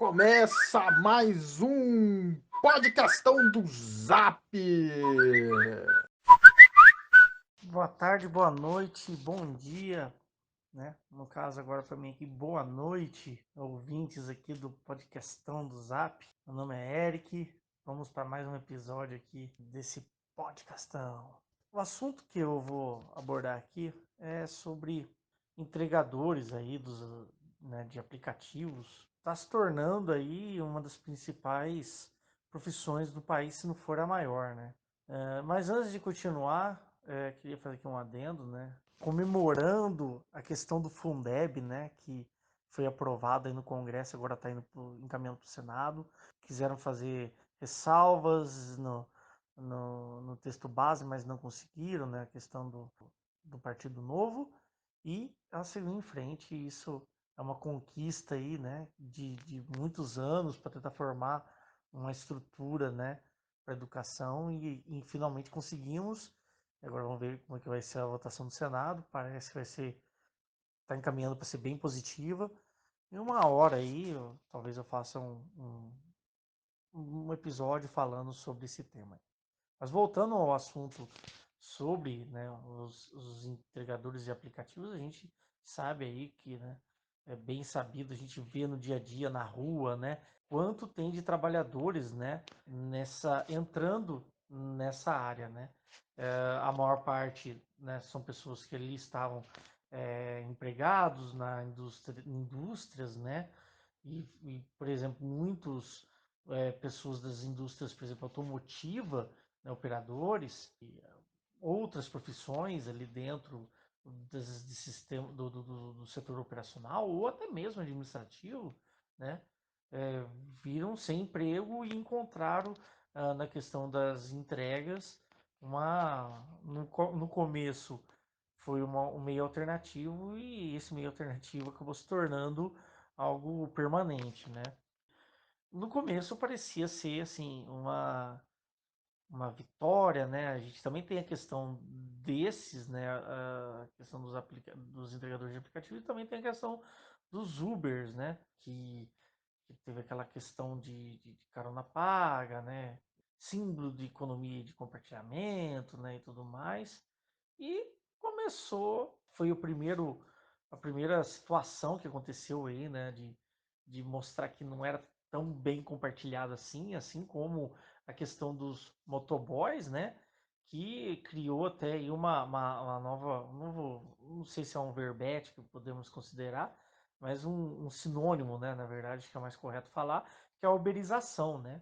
Começa mais um podcastão do Zap. Boa tarde, boa noite, bom dia, né? No caso agora para mim aqui, boa noite, ouvintes aqui do podcastão do Zap. Meu nome é Eric. Vamos para mais um episódio aqui desse podcastão. O assunto que eu vou abordar aqui é sobre entregadores aí de aplicativos. Está se tornando aí uma das principais profissões do país, se não for a maior, né? Mas antes de continuar, queria fazer aqui um adendo, né? Comemorando a questão do Fundeb, né? Que foi aprovado aí no Congresso, agora está indo encaminhando para o Senado. Quiseram fazer ressalvas no texto base, mas não conseguiram, né? A questão do Partido Novo. E ela seguiu em frente, e isso é uma conquista aí, né? De muitos anos para tentar formar uma estrutura, né? Para educação e finalmente conseguimos. Agora vamos ver como é que vai ser a votação do Senado. Parece que vai ser, está encaminhando para ser bem positiva. Em uma hora aí, talvez eu faça um episódio falando sobre esse tema. Mas voltando ao assunto sobre, né, os entregadores de aplicativos, a gente sabe aí que, né, é bem sabido, a gente vê no dia a dia, na rua, né, quanto tem de trabalhadores, né, entrando nessa área, né. A maior parte, né, são pessoas que ali estavam empregados na indústrias, né, por exemplo, muitos pessoas das indústrias, por exemplo, automotiva, né, operadores e outras profissões ali dentro de sistema, do setor operacional ou até mesmo administrativo, né, é, viram sem emprego e encontraram na questão das entregas no começo foi um meio alternativo e esse meio alternativo acabou se tornando algo permanente, né? No começo parecia ser assim uma vitória, né? A gente também tem a questão desses, né? A questão dos entregadores de aplicativo e também tem a questão dos Ubers, né? Que teve aquela questão de carona paga, né? Símbolo de economia e de compartilhamento, né? E tudo mais. E foi a primeira situação que aconteceu aí, né? De mostrar que não era tão bem compartilhado assim como a questão dos motoboys, né? Que criou até aí uma nova, não sei se é um verbete que podemos considerar, mas um sinônimo, né? Na verdade, que é mais correto falar, que é a uberização, né?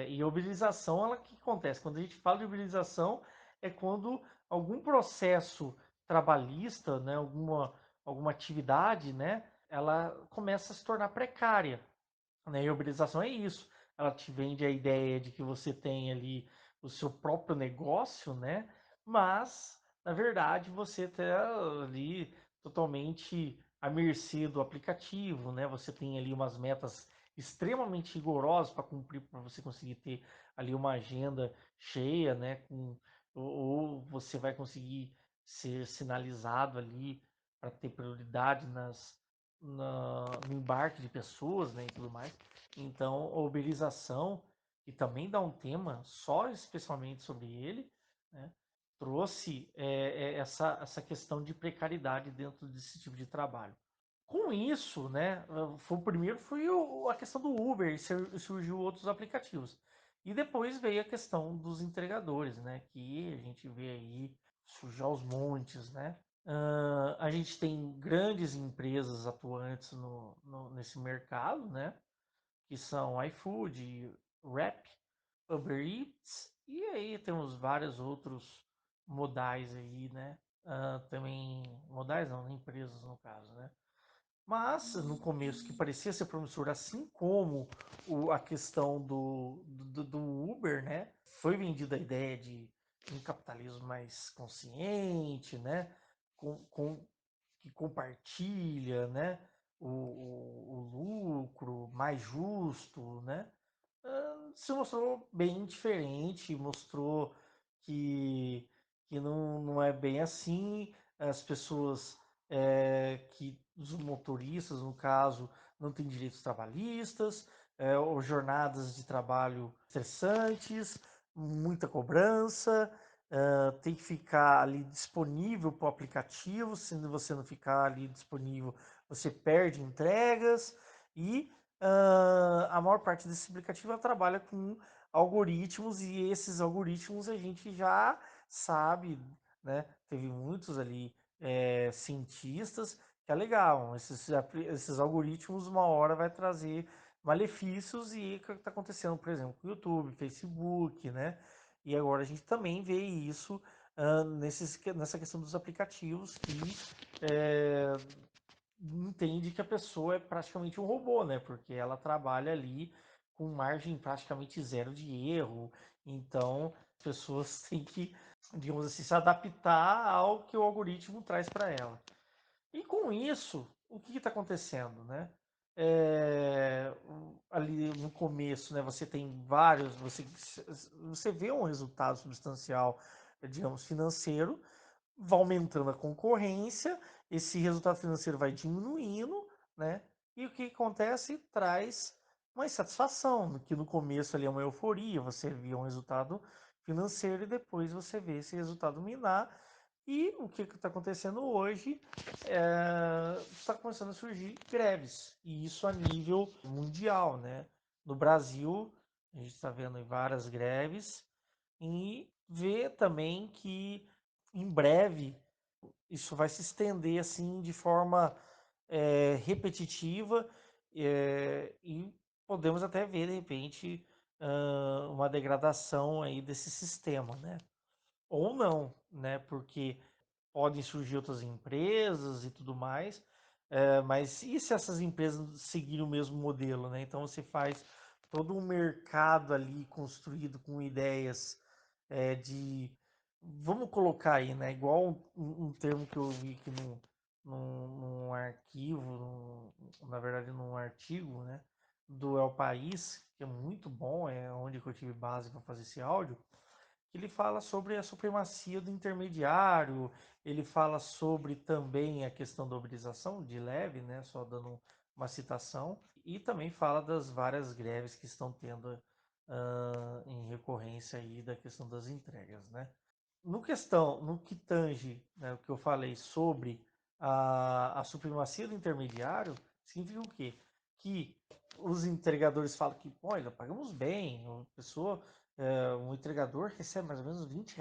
E a uberização, ela que acontece? Quando a gente fala de uberização, é quando algum processo trabalhista, né? Alguma atividade, né? Ela começa a se tornar precária, né? E a uberização é isso. Ela te vende a ideia de que você tem ali o seu próprio negócio, né? Mas, na verdade, você está ali totalmente à mercê do aplicativo, né? Você tem ali umas metas extremamente rigorosas para cumprir, para você conseguir ter ali uma agenda cheia, né? Ou você vai conseguir ser sinalizado ali para ter prioridade no embarque de pessoas, né, e tudo mais. Então, a uberização, e também dá um tema só especialmente sobre ele, né, trouxe essa questão de precariedade dentro desse tipo de trabalho. Com isso, né, o primeiro foi a questão do Uber, e surgiu outros aplicativos. E depois veio a questão dos entregadores, né, que a gente vê aí surgir aos montes, né. A gente tem grandes empresas atuantes nesse mercado, né? Que são iFood, Rappi, Uber Eats, e aí temos vários outros modais aí, né? Também, modais não, empresas no caso, né? Mas no começo que parecia ser promissor, assim como a questão do Uber, né? Foi vendida a ideia de um capitalismo mais consciente, né? Com que compartilha, né? O lucro mais justo, né? Se mostrou bem diferente, mostrou que, que não é bem assim. As pessoas os motoristas, no caso, não tem direitos trabalhistas, ou jornadas de trabalho estressantes, muita cobrança, tem que ficar ali disponível para o aplicativo, se você não ficar ali disponível, você perde entregas e a maior parte desse aplicativo ela trabalha com algoritmos e esses algoritmos a gente já sabe, né? Teve muitos ali cientistas que alegavam esses algoritmos uma hora vai trazer malefícios e o que está acontecendo, por exemplo, com o YouTube, Facebook, né? E agora a gente também vê isso nessa questão dos aplicativos que é, entende que a pessoa é praticamente um robô, né? Porque ela trabalha ali com margem praticamente zero de erro. Então, as pessoas têm que, digamos assim, se adaptar ao que o algoritmo traz para ela. E com isso, o que está acontecendo, né? Ali no começo, né, você tem vários, você vê um resultado substancial, digamos, financeiro, vai aumentando a concorrência, esse resultado financeiro vai diminuindo, né? E o que acontece? Traz uma insatisfação, que no começo ali é uma euforia, você via um resultado financeiro e depois você vê esse resultado minar. E o que está acontecendo hoje está começando a surgir greves, e isso a nível mundial, né? No Brasil, a gente está vendo várias greves, e vê também que em breve isso vai se estender assim de forma repetitiva e podemos até ver de repente uma degradação aí desse sistema, né? Ou não, né? Porque podem surgir outras empresas e tudo mais, mas e se essas empresas seguirem o mesmo modelo, né? Então você faz todo um mercado ali construído com ideias de, vamos colocar aí, né? Igual um termo que eu vi aqui num arquivo, na verdade num artigo, né? Do El País, que é muito bom, é onde eu tive base para fazer esse áudio, ele fala sobre a supremacia do intermediário, ele fala sobre também a questão da uberização, de leve, né, só dando uma citação, e também fala das várias greves que estão tendo em recorrência aí da questão das entregas, né. No que tange, né, o que eu falei sobre a supremacia do intermediário, significa o quê? Que os entregadores falam que, olha, pagamos bem, um entregador recebe mais ou menos R$ 20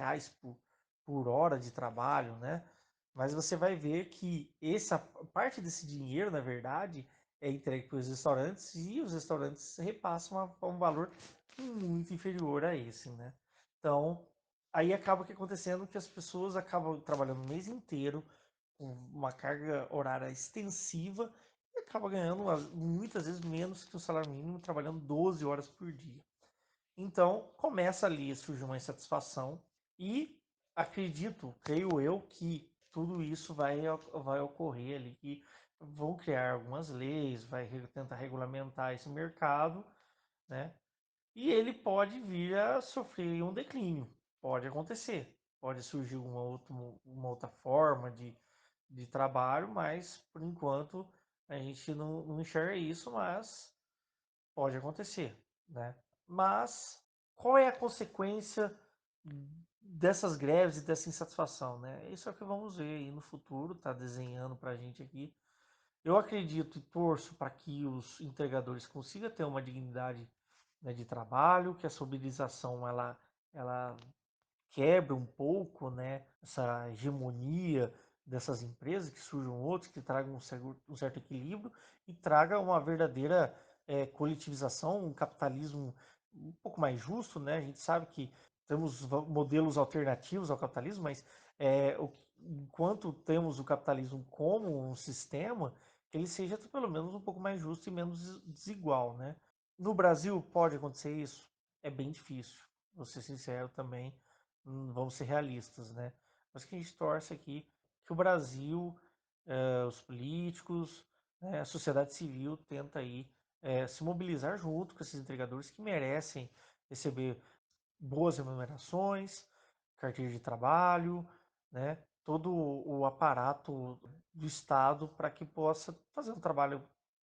por hora de trabalho, né? Mas você vai ver que essa parte desse dinheiro, na verdade, é entregue para os restaurantes e os restaurantes repassam um valor muito inferior a esse, né? Então, aí acaba que acontecendo que as pessoas acabam trabalhando o mês inteiro com uma carga horária extensiva e acaba ganhando muitas vezes menos que o salário mínimo trabalhando 12 horas por dia. Então começa ali a surgir uma insatisfação e acredito, creio eu, que tudo isso vai ocorrer ali, que vão criar algumas leis, vai tentar regulamentar esse mercado, né? E ele pode vir a sofrer um declínio. Pode acontecer. Pode surgir uma outra forma de trabalho, mas por enquanto a gente não enxerga isso, mas pode acontecer, né? Mas qual é a consequência dessas greves e dessa insatisfação, né? Isso é o que vamos ver aí no futuro, tá desenhando para a gente aqui. Eu acredito e torço para que os entregadores consigam ter uma dignidade, né, de trabalho, que a soberização ela quebra um pouco, né, essa hegemonia dessas empresas, que surjam outros que tragam um certo equilíbrio e traga uma verdadeira coletivização, um capitalismo um pouco mais justo, né? A gente sabe que temos modelos alternativos ao capitalismo, mas enquanto temos o capitalismo como um sistema, que ele seja pelo menos um pouco mais justo e menos desigual, né? No Brasil pode acontecer isso? É bem difícil, vou ser sincero também, vamos ser realistas, né? Mas que a gente torce aqui que o Brasil, os políticos, né, a sociedade civil tenta aí se mobilizar junto com esses entregadores que merecem receber boas remunerações, carteira de trabalho, né? Todo o aparato do Estado para que possa fazer um trabalho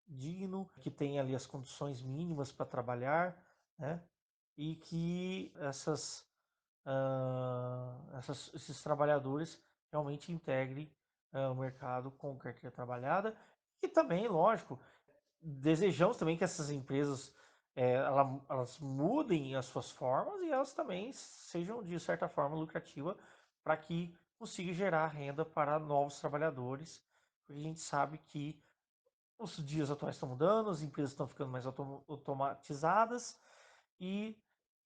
digno, que tenha ali as condições mínimas para trabalhar, né? E que esses trabalhadores realmente integrem o mercado com carteira trabalhada. E também, lógico, desejamos também que essas empresas elas mudem as suas formas e elas também sejam, de certa forma, lucrativas para que consiga gerar renda para novos trabalhadores, porque a gente sabe que os dias atuais estão mudando, as empresas estão ficando mais automatizadas e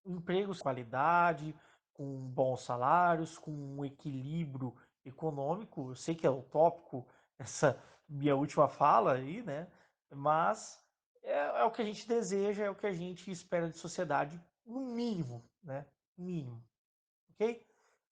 empregos de qualidade, com bons salários, com um equilíbrio econômico. Eu sei que é utópico essa minha última fala aí, né? Mas é o que a gente deseja, é o que a gente espera de sociedade, no mínimo, né? Mínimo, ok?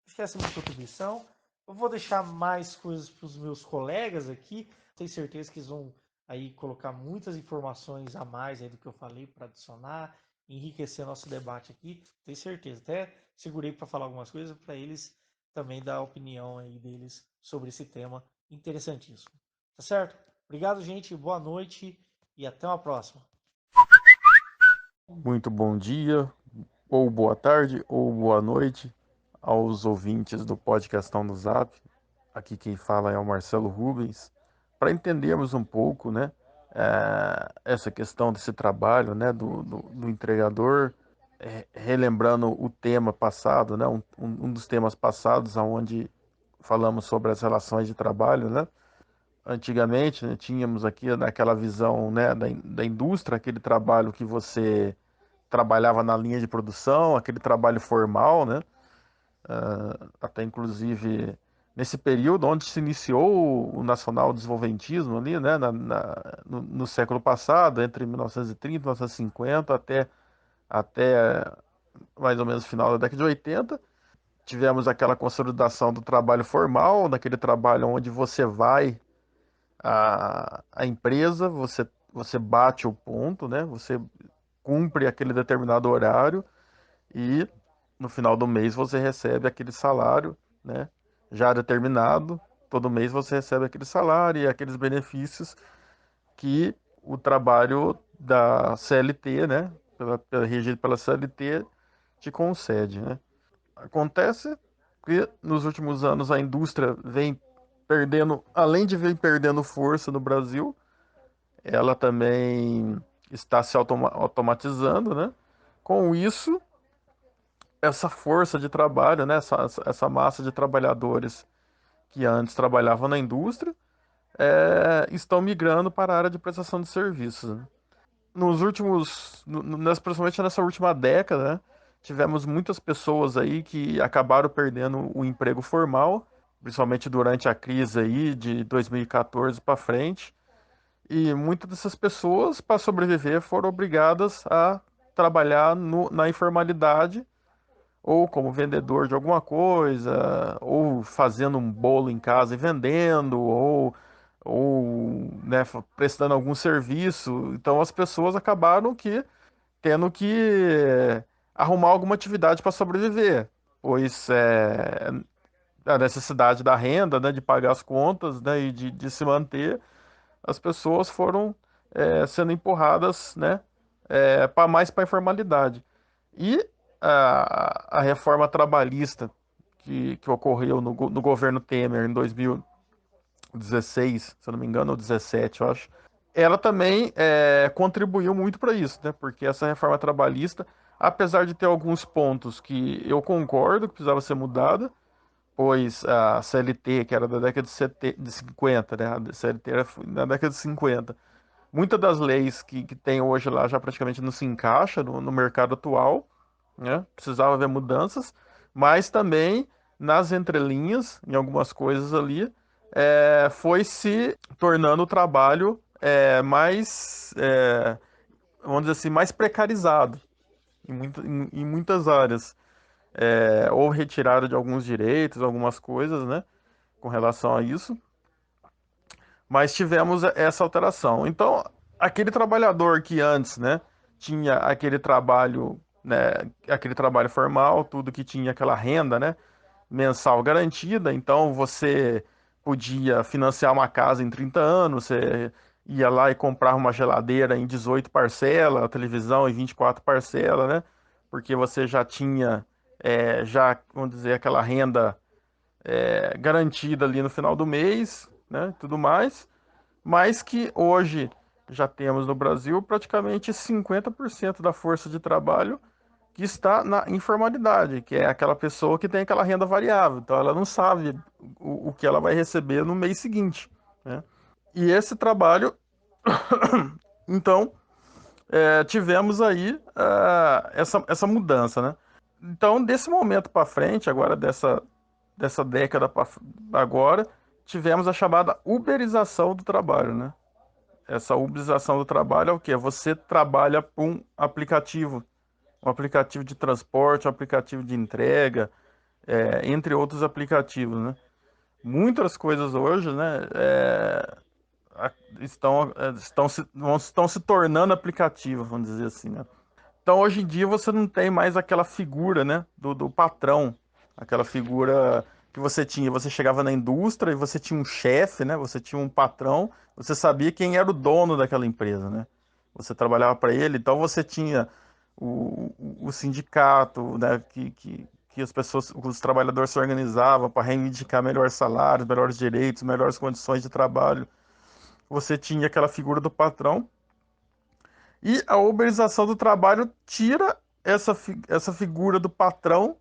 Acho que essa é a minha contribuição. Eu vou deixar mais coisas para os meus colegas aqui. Tenho certeza que eles vão aí colocar muitas informações a mais aí do que eu falei para adicionar, enriquecer nosso debate aqui. Tenho certeza. Até segurei para falar algumas coisas para eles também dar a opinião aí deles sobre esse tema interessantíssimo. Tá certo? Obrigado, gente. Boa noite e até uma próxima. Muito bom dia, ou boa tarde, ou boa noite aos ouvintes do podcastão do Zap. Aqui quem fala é o Marcelo Rubens. Para entendermos um pouco, né, essa questão desse trabalho, né, do entregador, relembrando o tema passado, né, um dos temas passados, onde falamos sobre as relações de trabalho, né. Antigamente, né, tínhamos aqui naquela visão, né, da indústria, aquele trabalho que você trabalhava na linha de produção, aquele trabalho formal, né? Até inclusive nesse período onde se iniciou o nacional desenvolvimentismo ali, né? No século passado, entre 1930 e 1950 até mais ou menos final da década de 80, tivemos aquela consolidação do trabalho formal, daquele trabalho onde você vai à empresa, você bate o ponto, né? Você cumpre aquele determinado horário e no final do mês você recebe aquele salário, né? Já determinado, todo mês você recebe aquele salário e aqueles benefícios que o trabalho da CLT, né? Regido pela CLT, te concede, né? Acontece que nos últimos anos a indústria vem perdendo, além de vir perdendo força no Brasil, ela também está se automatizando, né? Com isso, essa força de trabalho, né, essa massa de trabalhadores que antes trabalhavam na indústria, estão migrando para a área de prestação de serviços, né? Nos últimos, principalmente nessa última década, né, tivemos muitas pessoas aí que acabaram perdendo o emprego formal, principalmente durante a crise aí de 2014 para frente, e muitas dessas pessoas, para sobreviver, foram obrigadas a trabalhar na informalidade ou como vendedor de alguma coisa, ou fazendo um bolo em casa e vendendo, ou né, prestando algum serviço. Então as pessoas acabaram tendo que arrumar alguma atividade para sobreviver, pois a necessidade da renda, né, de pagar as contas, né, e de se manter, as pessoas foram sendo empurradas, né, mais para a informalidade. E a reforma trabalhista que ocorreu no governo Temer em 2016, se eu não me engano, ou 17, eu acho, ela também contribuiu muito para isso, né? Porque essa reforma trabalhista, apesar de ter alguns pontos que eu concordo que precisava ser mudada, pois a CLT, que era da década de 50, né? A CLT era na década de 50. Muitas das leis que tem hoje lá já praticamente não se encaixa no mercado atual, né? Precisava haver mudanças, mas também nas entrelinhas, em algumas coisas ali, foi se tornando o trabalho vamos dizer assim, mais precarizado em muitas áreas. Ou retirada de alguns direitos, algumas coisas, né, com relação a isso, mas tivemos essa alteração. Então, aquele trabalhador que antes, né, tinha aquele trabalho, né, aquele trabalho formal, tudo que tinha aquela renda, né, mensal garantida, então você podia financiar uma casa em 30 anos, você ia lá e comprava uma geladeira em 18 parcelas, a televisão em 24 parcelas, né? Porque você já tinha, já, vamos dizer, aquela renda garantida ali no final do mês, né? Tudo mais. Mas que hoje já temos no Brasil praticamente 50% da força de trabalho que está na informalidade, que é aquela pessoa que tem aquela renda variável. Então ela não sabe o que ela vai receber no mês seguinte, né? E esse trabalho, então, tivemos aí essa mudança, né? Então, desse momento para frente, agora dessa década para agora, tivemos a chamada uberização do trabalho, né? Essa uberização do trabalho é o quê? Você trabalha para um aplicativo de transporte, um aplicativo de entrega, entre outros aplicativos, né? Muitas coisas hoje, né, estão se tornando aplicativos, vamos dizer assim, né? Então, hoje em dia, você não tem mais aquela figura, né, do patrão, aquela figura que você tinha. Você chegava na indústria e você tinha um chefe, né, você tinha um patrão, você sabia quem era o dono daquela empresa, né? Você trabalhava para ele, então você tinha o sindicato, né, que as pessoas, os trabalhadores se organizavam para reivindicar melhores salários, melhores direitos, melhores condições de trabalho. Você tinha aquela figura do patrão e a uberização do trabalho tira essa figura do patrão,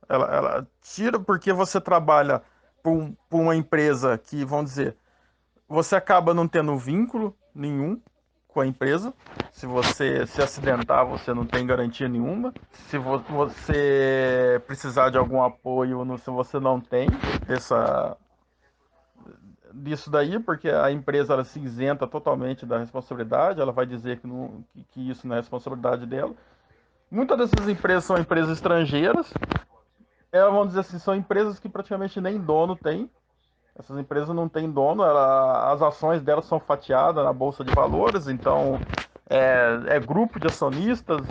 ela tira porque você trabalha por uma empresa que, vamos dizer, você acaba não tendo vínculo nenhum com a empresa. Se você se acidentar, você não tem garantia nenhuma. Se você precisar de algum apoio, se você não tem essa, disso daí, porque a empresa ela se isenta totalmente da responsabilidade, ela vai dizer que, não, que isso não é responsabilidade dela. Muitas dessas empresas são empresas estrangeiras, vamos dizer assim, são empresas que praticamente nem dono tem. Essas empresas não têm dono, as ações delas são fatiadas na bolsa de valores, então é grupo de acionistas,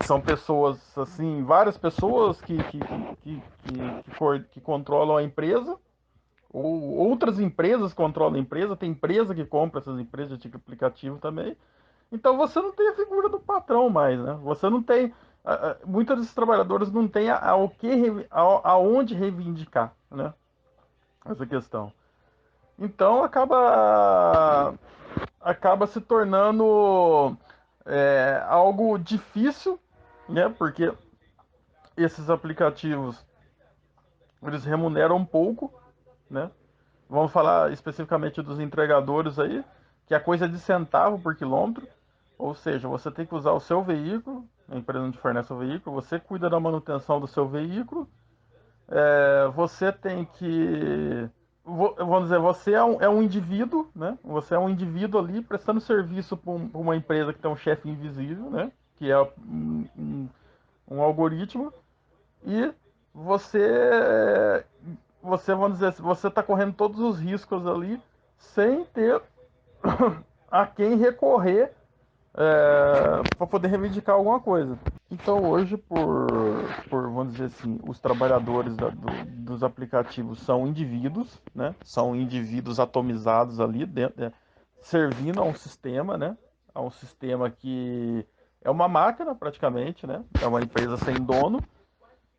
são pessoas assim, várias pessoas que controlam a empresa, ou outras empresas controlam a empresa, tem empresa que compra essas empresas de tipo aplicativo também. Então você não tem a figura do patrão mais, né? Você não tem. Muitos desses trabalhadores não têm aonde reivindicar, né? Essa questão. Então acaba se tornando algo difícil, né? Porque esses aplicativos eles remuneram um pouco, né? Vamos falar especificamente dos entregadores aí, que a coisa é de centavo por quilômetro, ou seja, você tem que usar o seu veículo, a empresa não te fornece o veículo, você cuida da manutenção do seu veículo, você tem que, vamos dizer, você é um indivíduo, né? Você é um indivíduo ali prestando serviço para uma empresa que tem um chefe invisível, né? Que é um algoritmo, e você, vamos dizer, você está correndo todos os riscos ali sem ter a quem recorrer para poder reivindicar alguma coisa. Então hoje, vamos dizer assim, os trabalhadores dos aplicativos são indivíduos, né? São indivíduos atomizados ali dentro, servindo a um sistema, né? A um sistema que é uma máquina praticamente, né? É uma empresa sem dono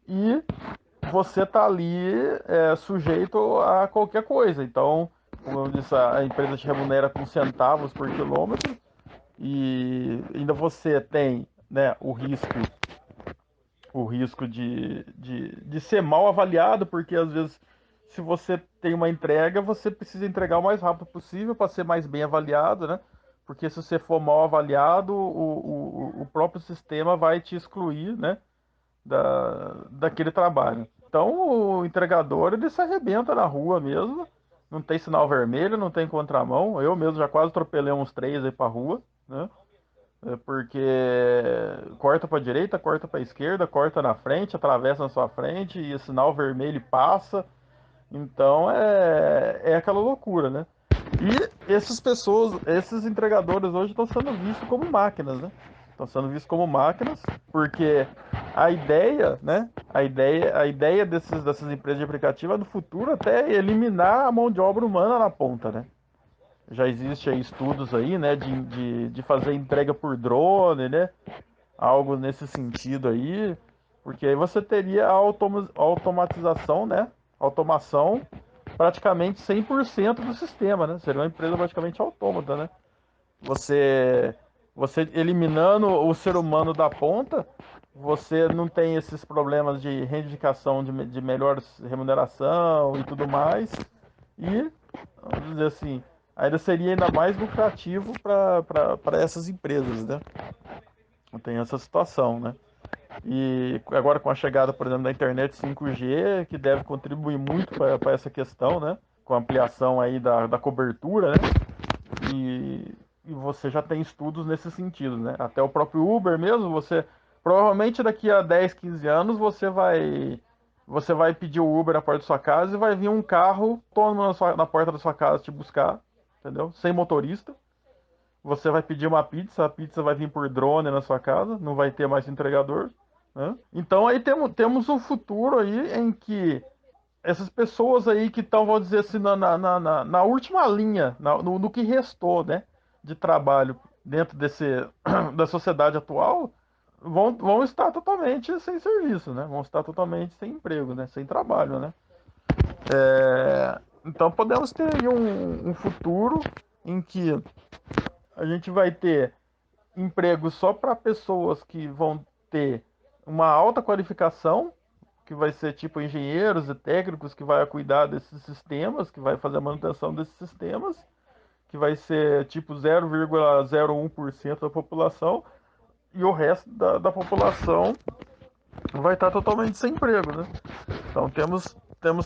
e você tá ali sujeito a qualquer coisa. Então, como eu disse, a empresa te remunera com centavos por quilômetro e ainda você tem, né, o risco de ser mal avaliado, porque às vezes se você tem uma entrega, você precisa entregar o mais rápido possível para ser mais bem avaliado, né? Porque se você for mal avaliado, o próprio sistema vai te excluir, né, daquele trabalho. Então o entregador ele se arrebenta na rua mesmo, não tem sinal vermelho, não tem contramão. Eu mesmo já quase atropelei uns três aí pra rua, né? Porque corta para direita, corta para esquerda, corta na frente, atravessa na sua frente e o sinal vermelho passa. Então é aquela loucura, né? E essas pessoas, esses entregadores hoje estão sendo vistos como máquinas, né? estão sendo vistos como máquinas, porque a ideia, né? A ideia dessas empresas de aplicativo é do futuro até eliminar a mão de obra humana na ponta, né? Já existe aí estudos aí, né, de fazer entrega por drone, né? Algo nesse sentido aí, porque aí você teria a automatização, né? Automação praticamente 100% do sistema, né? Seria uma empresa praticamente autômata, né? Você, você eliminando o ser humano da ponta, você não tem esses problemas de reivindicação de melhor remuneração e tudo mais. E, vamos dizer assim, ainda seria ainda mais lucrativo para essas empresas, né? Tem essa situação, né? E agora com a chegada, por exemplo, da internet 5G, que deve contribuir muito para essa questão, né? Com a ampliação aí da cobertura, né? E você já tem estudos nesse sentido, né? Até o próprio Uber mesmo, você provavelmente daqui a 10, 15 anos você vai pedir o Uber na porta da sua casa e vai vir um carro autônomo na porta da sua casa te buscar, entendeu? Sem motorista. Você vai pedir uma pizza, a pizza vai vir por drone na sua casa, não vai ter mais entregador, né? Então aí temos um futuro aí em que essas pessoas aí que estão, vamos dizer assim, na última linha, no que restou, né, de trabalho dentro da sociedade atual, vão estar totalmente sem serviço, né? Vão estar totalmente sem emprego, né? Sem trabalho, né? Então podemos ter aí um futuro em que a gente vai ter emprego só para pessoas que vão ter uma alta qualificação, que vai ser tipo engenheiros e técnicos que vai cuidar desses sistemas, que vai fazer a manutenção desses sistemas, que vai ser tipo 0,01% da população, e o resto da população vai estar totalmente sem emprego, né? Então temos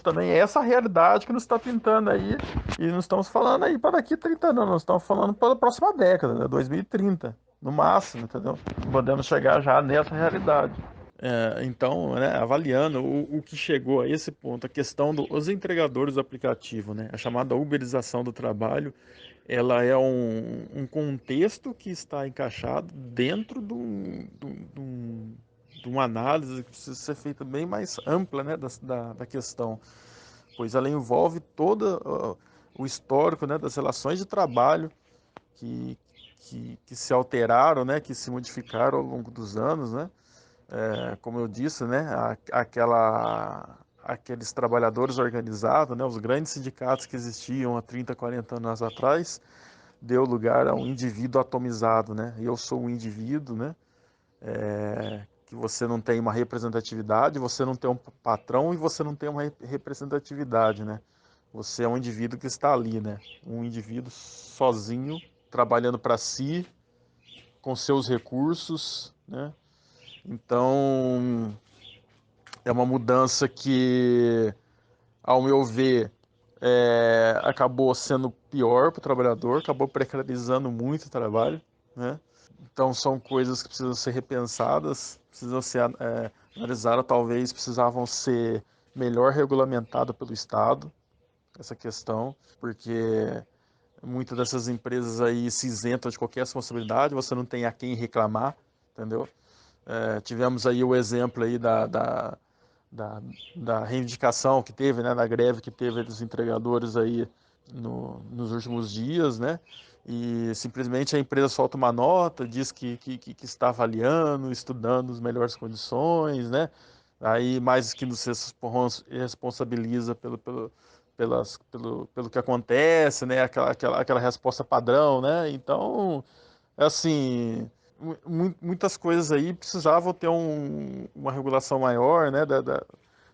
também essa realidade que nos está pintando aí, e não estamos falando aí para daqui a 30 anos, nós estamos falando para a próxima década, né? 2030, no máximo, entendeu? Podemos chegar já nessa realidade. Então, né, avaliando o que chegou a esse ponto, a questão dos entregadores do aplicativo, né, a chamada uberização do trabalho, ela é um contexto que está encaixado dentro de uma análise que precisa ser feita bem mais ampla, né, da questão, pois ela envolve todo o histórico, né, das relações de trabalho que, que se alteraram, né, que se modificaram ao longo dos anos, né, como eu disse, né, aqueles trabalhadores organizados, né, os grandes sindicatos que existiam há 30, 40 anos atrás, deu lugar a um indivíduo atomizado, né? Eu sou um indivíduo, né? Que você não tem uma representatividade, você não tem um patrão e você não tem uma representatividade, né? Você é um indivíduo que está ali, né? Um indivíduo sozinho, trabalhando para si, com seus recursos, né? Então, é uma mudança que, ao meu ver, acabou sendo pior para o trabalhador, acabou precarizando muito o trabalho, né? Então são coisas que precisam ser repensadas, precisam ser analisadas, talvez precisavam ser melhor regulamentadas pelo Estado, essa questão, porque muitas dessas empresas aí se isentam de qualquer responsabilidade, você não tem a quem reclamar, entendeu? Tivemos aí o exemplo aí da, da reivindicação que teve, né, da greve que teve dos entregadores aí nos últimos dias, né? E simplesmente a empresa solta uma nota, diz que está avaliando, estudando as melhores condições, né? Aí mais que não se responsabiliza pelo que acontece, né? Aquela resposta padrão, né? Então, assim, muitas coisas aí precisavam ter uma regulação maior, né,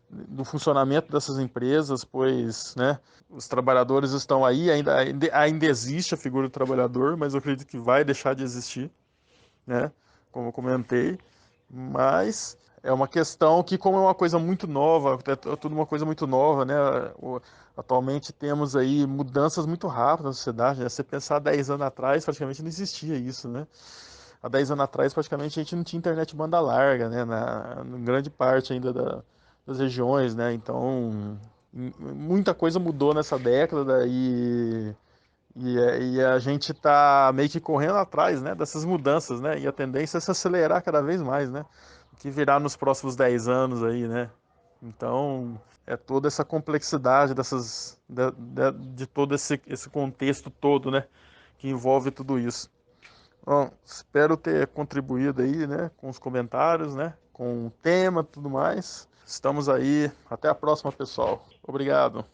do funcionamento dessas empresas, pois, né, os trabalhadores estão aí, ainda existe a figura do trabalhador, mas eu acredito que vai deixar de existir, né, como eu comentei, mas é uma questão que, como é uma coisa muito nova, é tudo uma coisa muito nova, né, atualmente temos aí mudanças muito rápidas na sociedade, né? Se você pensar 10 anos atrás, praticamente não existia isso, né? Há 10 anos atrás, praticamente, a gente não tinha internet banda larga, né? Em grande parte ainda das regiões, né? Então, muita coisa mudou nessa década E a gente está meio que correndo atrás, né, dessas mudanças, né? E a tendência é se acelerar cada vez mais, né? O que virá nos próximos 10 anos aí, né? Então, é toda essa complexidade de todo esse contexto todo, né? Que envolve tudo isso. Bom, espero ter contribuído aí, né? Com os comentários, né? Com o tema e tudo mais. Estamos aí. Até a próxima, pessoal. Obrigado.